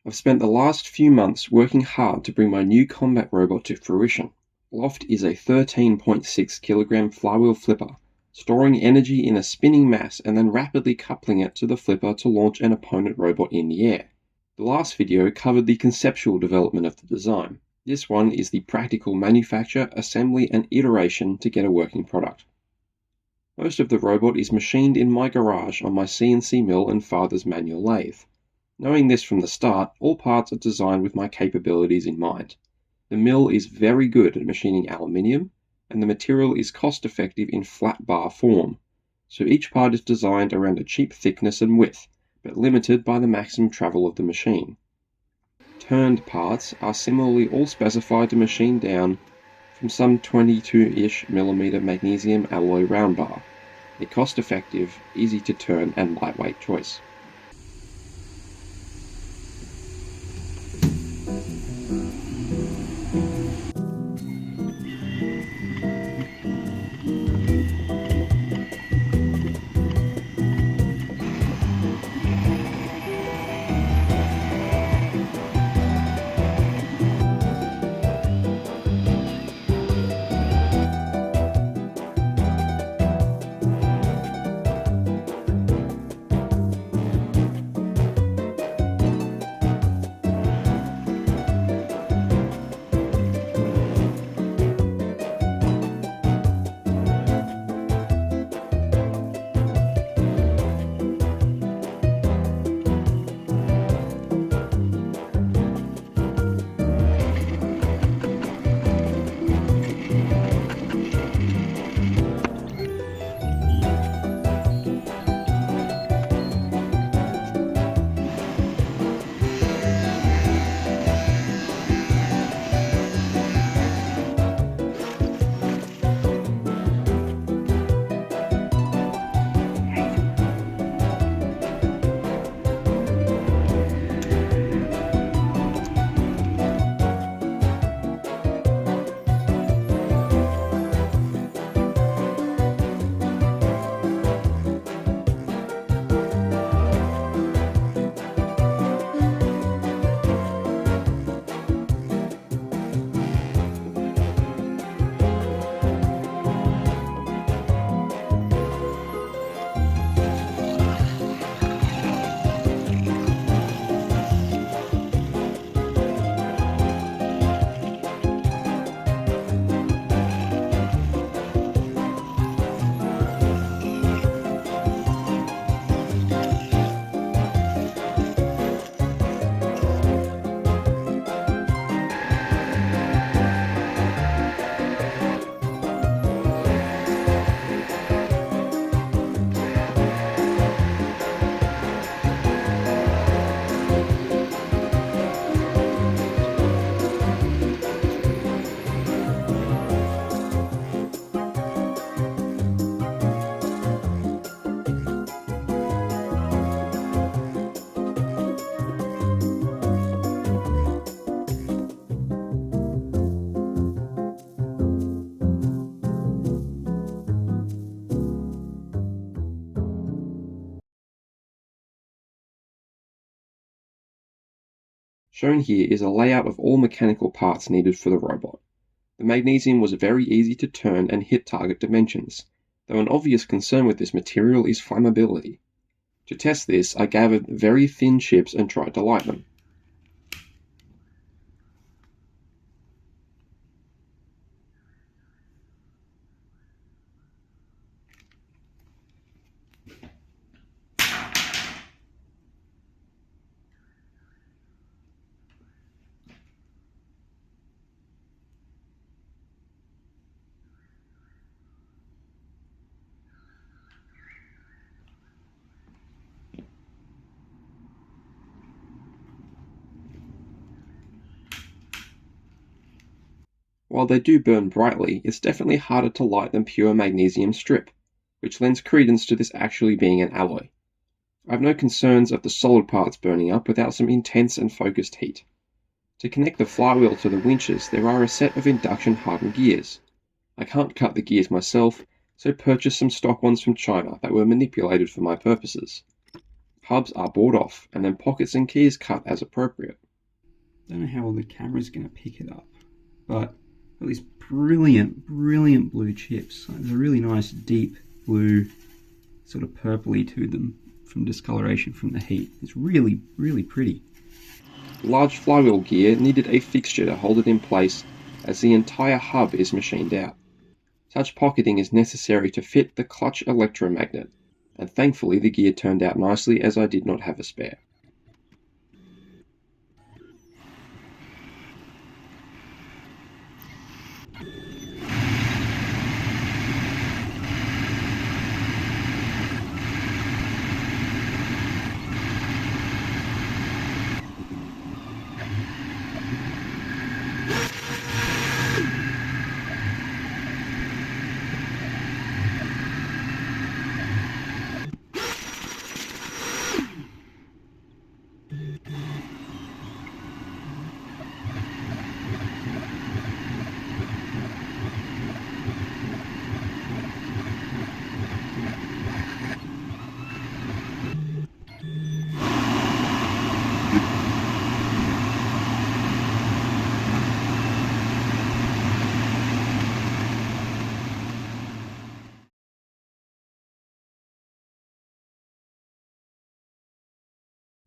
I've spent the last few months working hard to bring my new combat robot to fruition. Loft is a 13.6 kilogram flywheel flipper, storing energy in a spinning mass and then rapidly coupling it to the flipper to launch an opponent robot in the air. The last video covered the conceptual development of the design. This one is the practical manufacture, assembly and iteration to get a working product. Most of the robot is machined in my garage on my CNC mill and father's manual lathe. Knowing this from the start, all parts are designed with my capabilities in mind. The mill is very good at machining aluminium, and the material is cost-effective in flat bar form, so each part is designed around a cheap thickness and width, but limited by the maximum travel of the machine. Turned parts are similarly all specified to machine down from some 22-ish mm magnesium alloy round bar, a cost-effective, easy to turn and lightweight choice. Shown here is a layout of all mechanical parts needed for the robot. The magnesium was very easy to turn and hit target dimensions, though an obvious concern with this material is flammability. To test this, I gathered very thin chips and tried to light them. While they do burn brightly, it's definitely harder to light than pure magnesium strip, which lends credence to this actually being an alloy. I have no concerns of the solid parts burning up without some intense and focused heat. To connect the flywheel to the winches, there are a set of induction hardened gears. I can't cut the gears myself, so purchased some stock ones from China that were manipulated for my purposes. Hubs are bored off, and then pockets and keys cut as appropriate. Don't know how well the camera's going to pick it up, but got these brilliant blue chips. Like, there's a really nice deep blue, sort of purpley to them from discoloration from the heat. It's really pretty. The large flywheel gear needed a fixture to hold it in place as the entire hub is machined out. Such pocketing is necessary to fit the clutch electromagnet, and thankfully the gear turned out nicely as I did not have a spare.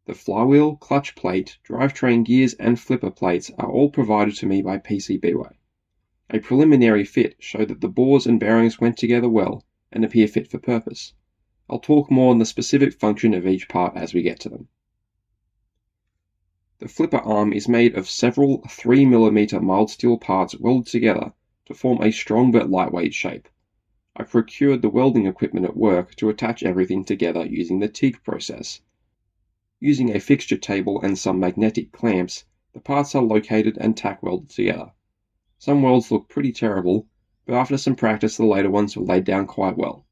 The flywheel, clutch plate, drivetrain gears and flipper plates are all provided to me by PCBWay. A preliminary fit showed that the bores and bearings went together well and appear fit for purpose. I'll talk more on the specific function of each part as we get to them. The flipper arm is made of several 3mm mild steel parts welded together to form a strong but lightweight shape. I procured the welding equipment at work to attach everything together using the TIG process. Using a fixture table and some magnetic clamps, the parts are located and tack welded together. Some welds look pretty terrible, but after some practice the later ones were laid down quite well.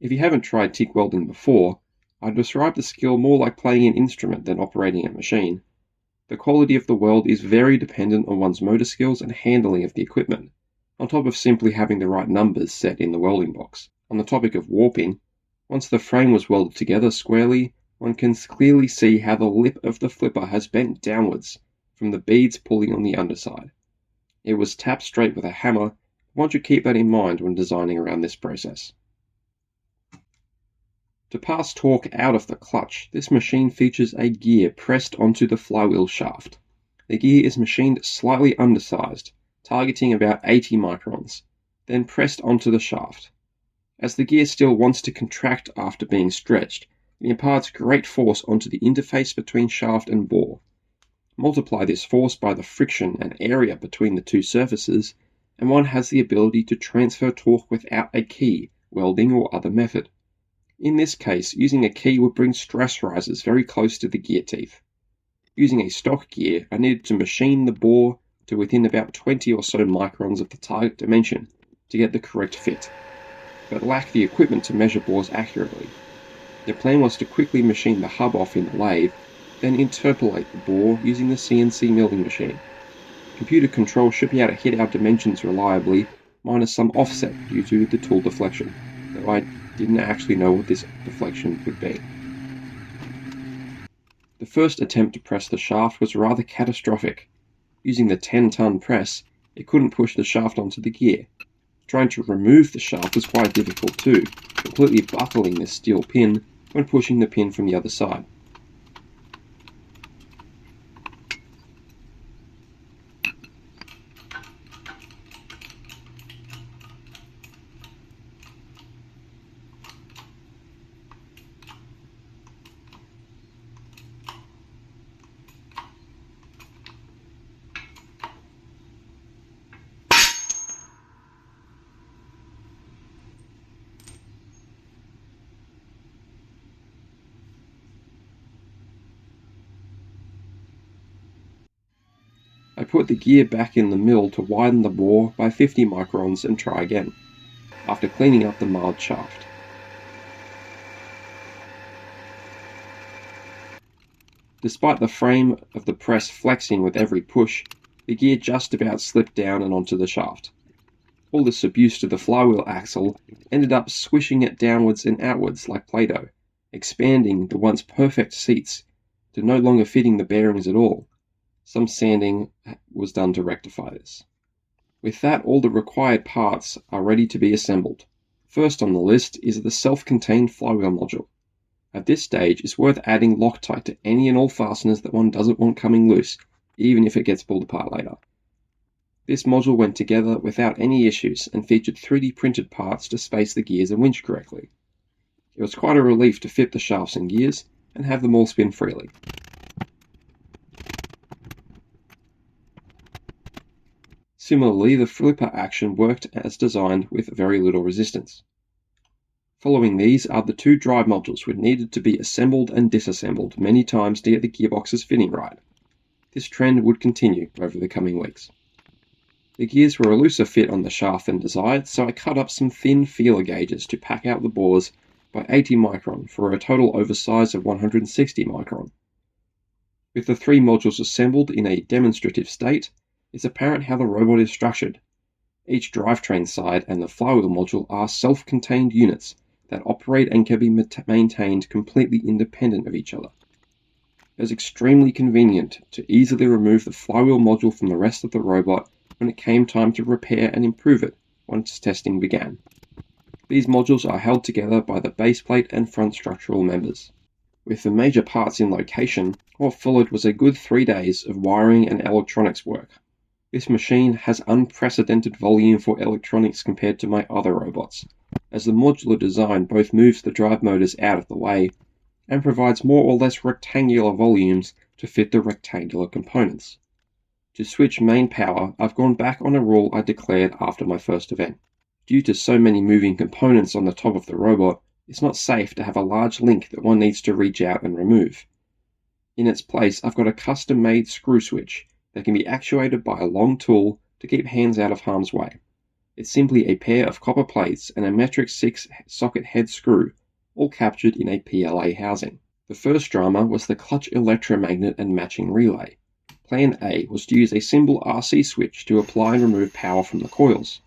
If you haven't tried TIG welding before, I'd describe the skill more like playing an instrument than operating a machine. The quality of the weld is very dependent on one's motor skills and handling of the equipment, on top of simply having the right numbers set in the welding box. On the topic of warping, once the frame was welded together squarely, one can clearly see how the lip of the flipper has bent downwards from the beads pulling on the underside. It was tapped straight with a hammer. One should keep that in mind when designing around this process. To pass torque out of the clutch, this machine features a gear pressed onto the flywheel shaft. The gear is machined slightly undersized, targeting about 80 microns, then pressed onto the shaft. As the gear still wants to contract after being stretched, it imparts great force onto the interface between shaft and bore. Multiply this force by the friction and area between the two surfaces, and one has the ability to transfer torque without a key, welding or other method. In this case, using a key would bring stress risers very close to the gear teeth. Using a stock gear, I needed to machine the bore to within about 20 or so microns of the target dimension to get the correct fit, but lacked the equipment to measure bores accurately. The plan was to quickly machine the hub off in the lathe, then interpolate the bore using the CNC milling machine. Computer control should be able to hit our dimensions reliably, minus some offset due to the tool deflection, though I didn't actually know what this deflection would be. The first attempt to press the shaft was rather catastrophic. Using the 10-ton press, it couldn't push the shaft onto the gear. Trying to remove the shaft was quite difficult too, completely buckling this steel pin when pushing the pin from the other side. I put the gear back in the mill to widen the bore by 50 microns and try again, after cleaning up the marred shaft. Despite the frame of the press flexing with every push, the gear just about slipped down and onto the shaft. All this abuse to the flywheel axle ended up swishing it downwards and outwards like Play-Doh, expanding the once perfect seats to no longer fitting the bearings at all. Some sanding was done to rectify this. With that, all the required parts are ready to be assembled. First on the list is the self-contained flywheel module. At this stage, it's worth adding Loctite to any and all fasteners that one doesn't want coming loose, even if it gets pulled apart later. This module went together without any issues and featured 3D printed parts to space the gears and winch correctly. It was quite a relief to fit the shafts and gears and have them all spin freely. Similarly, the flipper action worked as designed with very little resistance. Following these are the 2 drive modules which needed to be assembled and disassembled many times to get the gearboxes fitting right. This trend would continue over the coming weeks. The gears were a looser fit on the shaft than desired, so I cut up some thin feeler gauges to pack out the bores by 80 micron for a total oversize of 160 micron. With the 3 modules assembled in a demonstrative state, it's apparent how the robot is structured. Each drivetrain side and the flywheel module are self-contained units that operate and can be maintained completely independent of each other. It was extremely convenient to easily remove the flywheel module from the rest of the robot when it came time to repair and improve it once testing began. These modules are held together by the base plate and front structural members. With the major parts in location, what followed was a good 3 days of wiring and electronics work. This machine has unprecedented volume for electronics compared to my other robots, as the modular design both moves the drive motors out of the way and provides more or less rectangular volumes to fit the rectangular components. To switch main power, I've gone back on a rule I declared after my first event. Due to so many moving components on the top of the robot, it's not safe to have a large link that one needs to reach out and remove. In its place, I've got a custom-made screw switch that can be actuated by a long tool to keep hands out of harm's way. It's simply a pair of copper plates and a metric 6 socket head screw, all captured in a PLA housing. The first drama was the clutch electromagnet and matching relay. Plan A was to use a simple RC switch to apply and remove power from the coils.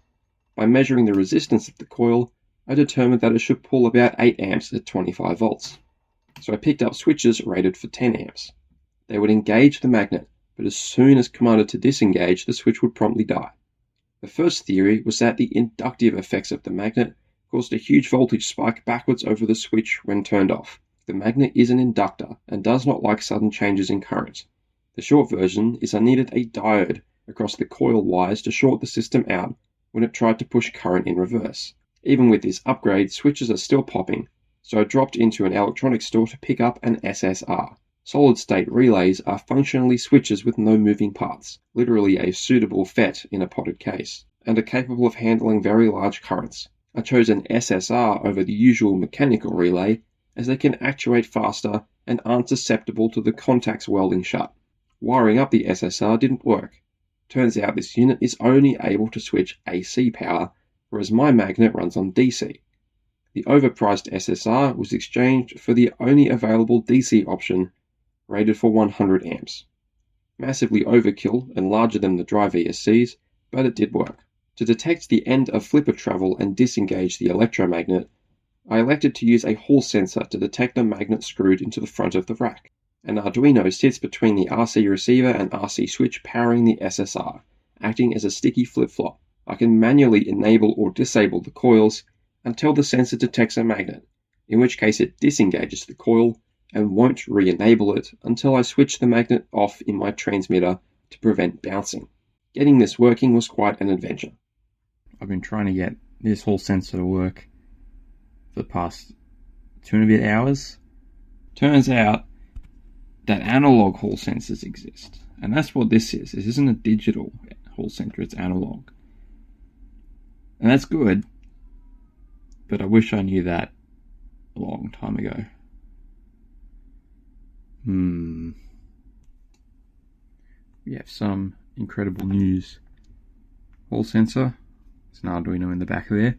By measuring the resistance of the coil, I determined that it should pull about 8 amps at 25 volts. So I picked up switches rated for 10 amps. They would engage the magnet, but as soon as commanded to disengage, the switch would promptly die. The first theory was that the inductive effects of the magnet caused a huge voltage spike backwards over the switch when turned off. The magnet is an inductor and does not like sudden changes in current. The short version is I needed a diode across the coil wires to short the system out when it tried to push current in reverse. Even with this upgrade, switches are still popping, so I dropped into an electronics store to pick up an SSR. Solid-state relays are functionally switches with no moving parts, literally a suitable FET in a potted case, and are capable of handling very large currents. I chose an SSR over the usual mechanical relay as they can actuate faster and aren't susceptible to the contacts welding shut. Wiring up the SSR didn't work. Turns out this unit is only able to switch AC power, whereas my magnet runs on DC. The overpriced SSR was exchanged for the only available DC option, rated for 100 amps. Massively overkill and larger than the drive ESCs, but it did work. To detect the end of flipper travel and disengage the electromagnet, I elected to use a Hall sensor to detect the magnet screwed into the front of the rack. An Arduino sits between the RC receiver and RC switch powering the SSR, acting as a sticky flip-flop. I can manually enable or disable the coils until the sensor detects a magnet, in which case it disengages the coil and won't re-enable it until I switch the magnet off in my transmitter to prevent bouncing. Getting this working was quite an adventure. I've been trying to get this Hall sensor to work for the past 2.5 hours. Turns out that analog Hall sensors exist, and that's what this is. This isn't a digital Hall sensor, it's analog. And that's good, but I wish I knew that a long time ago. We have some incredible news. Hall sensor, there's an Arduino in the back of there,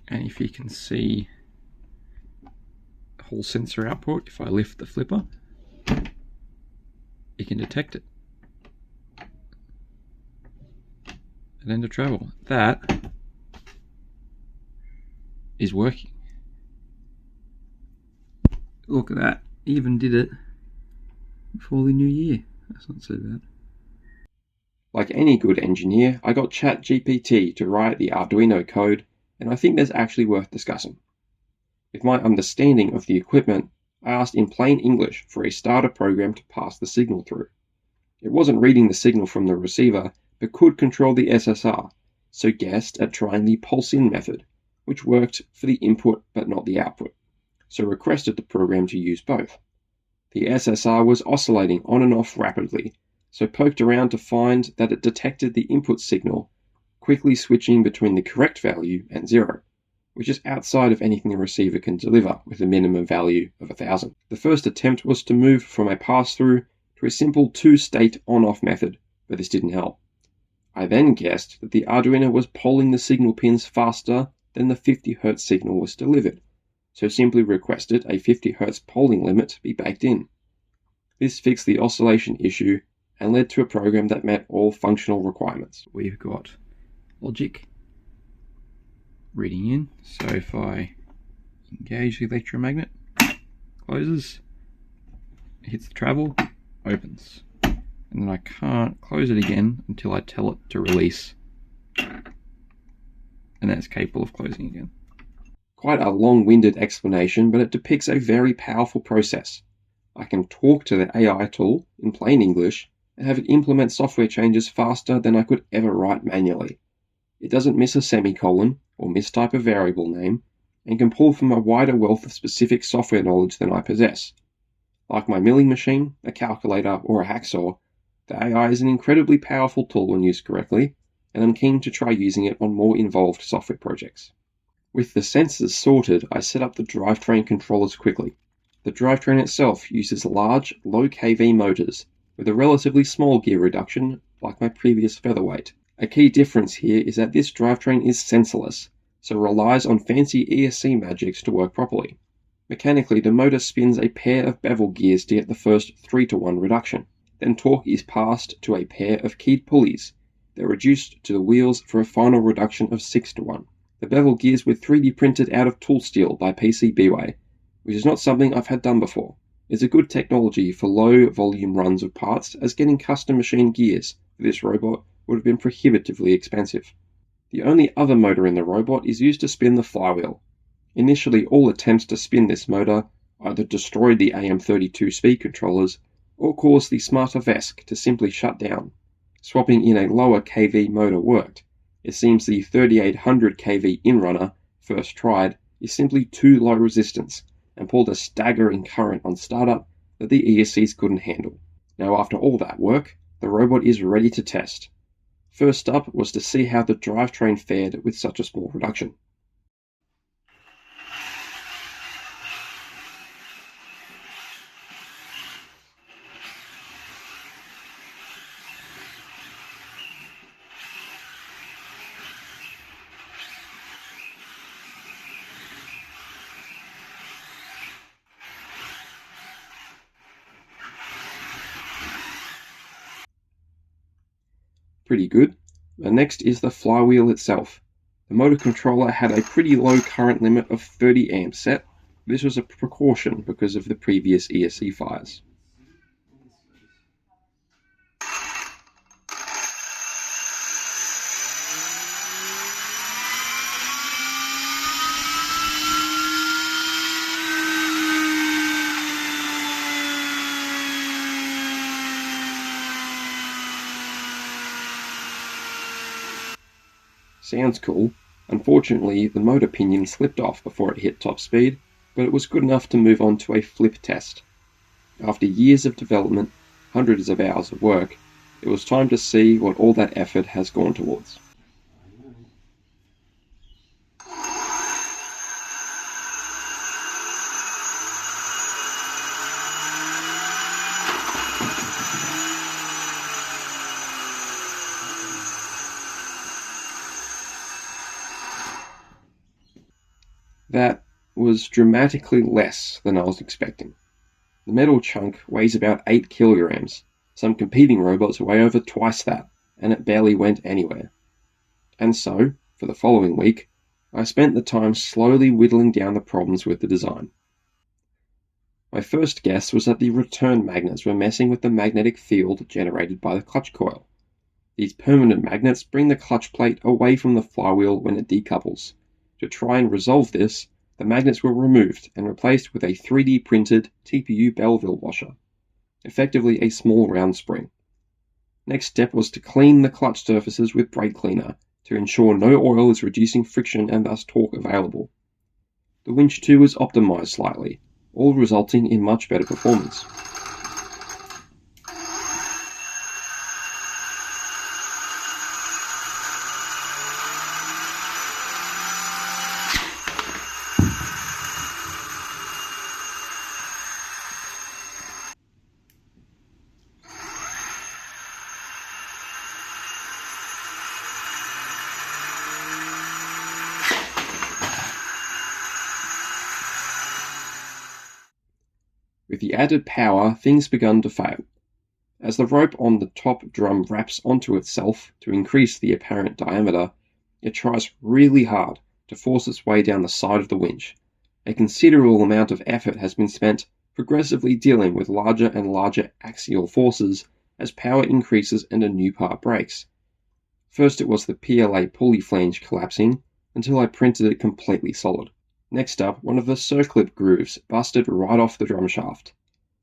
and if you can see the Hall sensor output, if I lift the flipper, you can detect it and end of travel. That is working. Look at that, even did it before the new year. That's not so bad. Like any good engineer, I got ChatGPT to write the Arduino code, and I think that's actually worth discussing. With my understanding of the equipment, I asked in plain English for a starter program to pass the signal through. It wasn't reading the signal from the receiver, but could control the SSR, so guessed at trying the pulse-in method, which worked for the input but not the output, so requested the program to use both. The SSR was oscillating on and off rapidly, so poked around to find that it detected the input signal, quickly switching between the correct value and 0, which is outside of anything the receiver can deliver with a minimum value of 1000. The first attempt was to move from a pass-through to a simple two-state on-off method, but this didn't help. I then guessed that the Arduino was polling the signal pins faster than the 50 Hz signal was delivered, so simply requested a 50 Hz polling limit be baked in. This fixed the oscillation issue and led to a program that met all functional requirements. We've got logic reading in, so if I engage the electromagnet, closes, it hits the travel, opens, and then I can't close it again until I tell it to release, and then it's capable of closing again. Quite a long-winded explanation, but it depicts a very powerful process. I can talk to the AI tool in plain English and have it implement software changes faster than I could ever write manually. It doesn't miss a semicolon or mistype a variable name, and can pull from a wider wealth of specific software knowledge than I possess. Like my milling machine, a calculator, or a hacksaw, the AI is an incredibly powerful tool when used correctly, and I'm keen to try using it on more involved software projects. With the sensors sorted, I set up the drivetrain controllers quickly. The drivetrain itself uses large, low kV motors with a relatively small gear reduction, like my previous Featherweight. A key difference here is that this drivetrain is sensorless, so relies on fancy ESC magics to work properly. Mechanically, the motor spins a pair of bevel gears to get the first 3-to-1 reduction. Then torque is passed to a pair of keyed pulleys. They're reduced to the wheels for a final reduction of 6-to-1. The bevel gears were 3D printed out of tool steel by PCBWay, which is not something I've had done before. It's a good technology for low volume runs of parts, as getting custom machine gears for this robot would have been prohibitively expensive. The only other motor in the robot is used to spin the flywheel. Initially, all attempts to spin this motor either destroyed the AM32 speed controllers or caused the smarter VESC to simply shut down. Swapping in a lower kV motor worked. It seems the 3800 kV in-runner, first tried, is simply too low resistance and pulled a staggering current on startup that the ESCs couldn't handle. Now, after all that work, the robot is ready to test. First up was to see how the drivetrain fared with such a small reduction. Pretty good. And next is the flywheel itself. The motor controller had a pretty low current limit of 30 amps set. This was a precaution because of the previous ESC fires. Sounds cool. Unfortunately, the motor pinion slipped off before it hit top speed, but it was good enough to move on to a flip test. After years of development, hundreds of hours of work, it was time to see what all that effort has gone towards. That was dramatically less than I was expecting. The metal chunk weighs about 8 kilograms. Some competing robots weigh over twice that, and it barely went anywhere. And so, for the following week, I spent the time slowly whittling down the problems with the design. My first guess was that the return magnets were messing with the magnetic field generated by the clutch coil. These permanent magnets bring the clutch plate away from the flywheel when it decouples. To try and resolve this, the magnets were removed and replaced with a 3D printed TPU Belleville washer, effectively a small round spring. Next step was to clean the clutch surfaces with brake cleaner to ensure no oil is reducing friction and thus torque available. The winch too was optimized slightly, all resulting in much better performance. With the added power, things began to fail. As the rope on the top drum wraps onto itself to increase the apparent diameter, it tries really hard to force its way down the side of the winch. A considerable amount of effort has been spent progressively dealing with larger and larger axial forces as power increases and a new part breaks. First it was the PLA pulley flange collapsing until I printed it completely solid. Next up, one of the circlip grooves busted right off the drum shaft.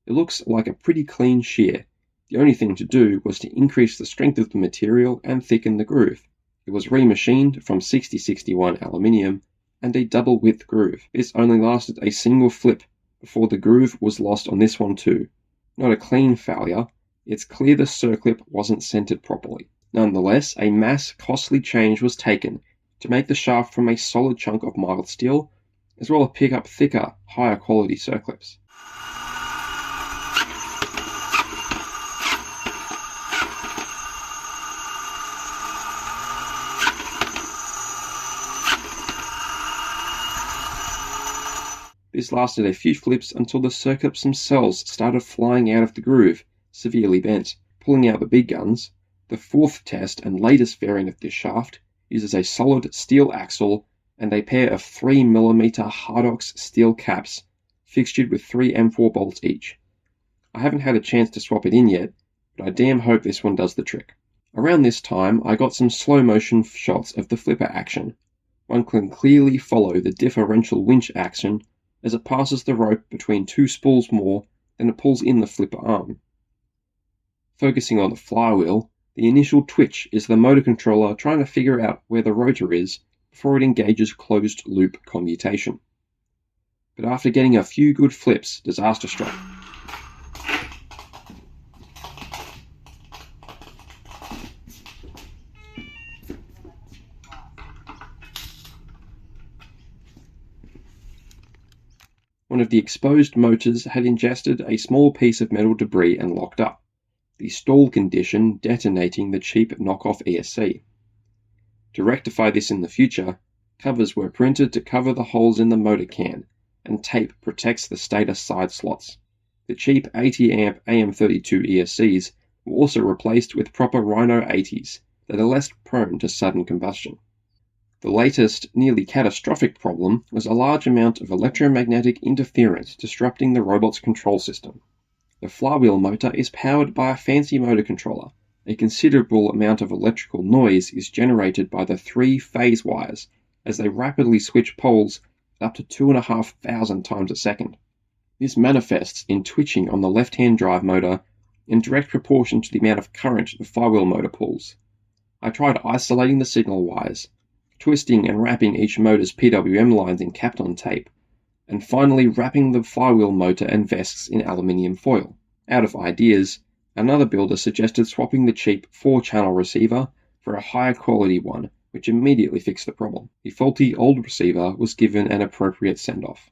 It looks like a pretty clean shear. The only thing to do was to increase the strength of the material and thicken the groove. It was remachined from 6061 aluminium and a double width groove. This only lasted a single flip before the groove was lost on this one too. Not a clean failure, it's clear the circlip wasn't centered properly. Nonetheless, a mass costly change was taken to make the shaft from a solid chunk of mild steel, as well as pick up thicker, higher quality circlips. This lasted a few flips until the circlips themselves started flying out of the groove, severely bent. Pulling out the big guns, the fourth test and latest variant of this shaft uses a solid steel axle and a pair of 3mm Hardox steel caps fixtured with 3 M4 bolts each. I haven't had a chance to swap it in yet, but I damn hope this one does the trick. Around this time, I got some slow motion shots of the flipper action. One can clearly follow the differential winch action as it passes the rope between 2 spools more than it pulls in the flipper arm. Focusing on the flywheel, the initial twitch is the motor controller trying to figure out where the rotor is before it engages closed loop commutation. But after getting a few good flips, disaster struck. One of the exposed motors had ingested a small piece of metal debris and locked up, the stall condition detonating the cheap knockoff ESC. To rectify this in the future, covers were printed to cover the holes in the motor can, and tape protects the stator side slots. The cheap 80A AM32 ESCs were also replaced with proper Rhino 80s that are less prone to sudden combustion. The latest, nearly catastrophic problem was a large amount of electromagnetic interference disrupting the robot's control system. The flywheel motor is powered by a fancy motor controller. A considerable amount of electrical noise is generated by the 3 phase wires as they rapidly switch poles up to 2,500 times a second. This manifests in twitching on the left-hand drive motor in direct proportion to the amount of current the flywheel motor pulls. I tried isolating the signal wires, twisting and wrapping each motor's PWM lines in Kapton tape, and finally wrapping the flywheel motor and vests in aluminium foil. Out of ideas, another builder suggested swapping the cheap 4-channel receiver for a higher quality one, which immediately fixed the problem. The faulty old receiver was given an appropriate send-off.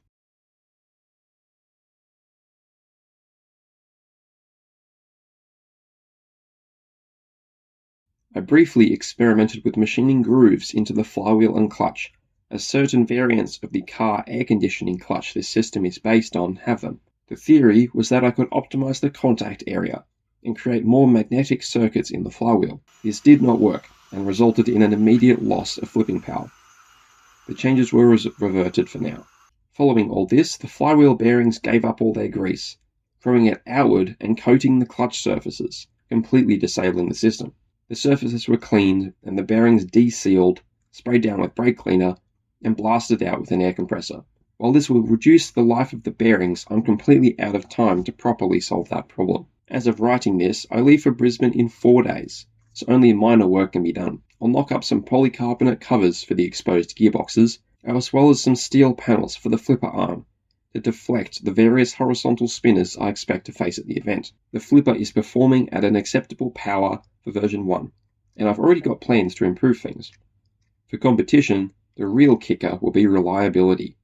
I briefly experimented with machining grooves into the flywheel and clutch, as certain variants of the car air conditioning clutch this system is based on have them. The theory was that I could optimize the contact area and create more magnetic circuits in the flywheel. This did not work and resulted in an immediate loss of flipping power. The changes were reverted for now. Following all this, the flywheel bearings gave up all their grease, throwing it outward and coating the clutch surfaces, completely disabling the system. The surfaces were cleaned and the bearings de-sealed, sprayed down with brake cleaner, and blasted out with an air compressor. While this will reduce the life of the bearings, I'm completely out of time to properly solve that problem. As of writing this, I leave for Brisbane in 4 days, so only minor work can be done. I'll knock up some polycarbonate covers for the exposed gearboxes, as well as some steel panels for the flipper arm to deflect the various horizontal spinners I expect to face at the event. The flipper is performing at an acceptable power for version 1, and I've already got plans to improve things. For competition, the real kicker will be reliability.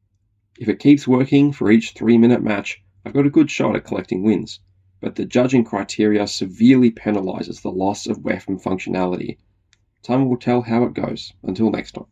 If it keeps working for each 3-minute match, I've got a good shot at collecting wins, but the judging criteria severely penalises the loss of weapon functionality. Time will tell how it goes. Until next time.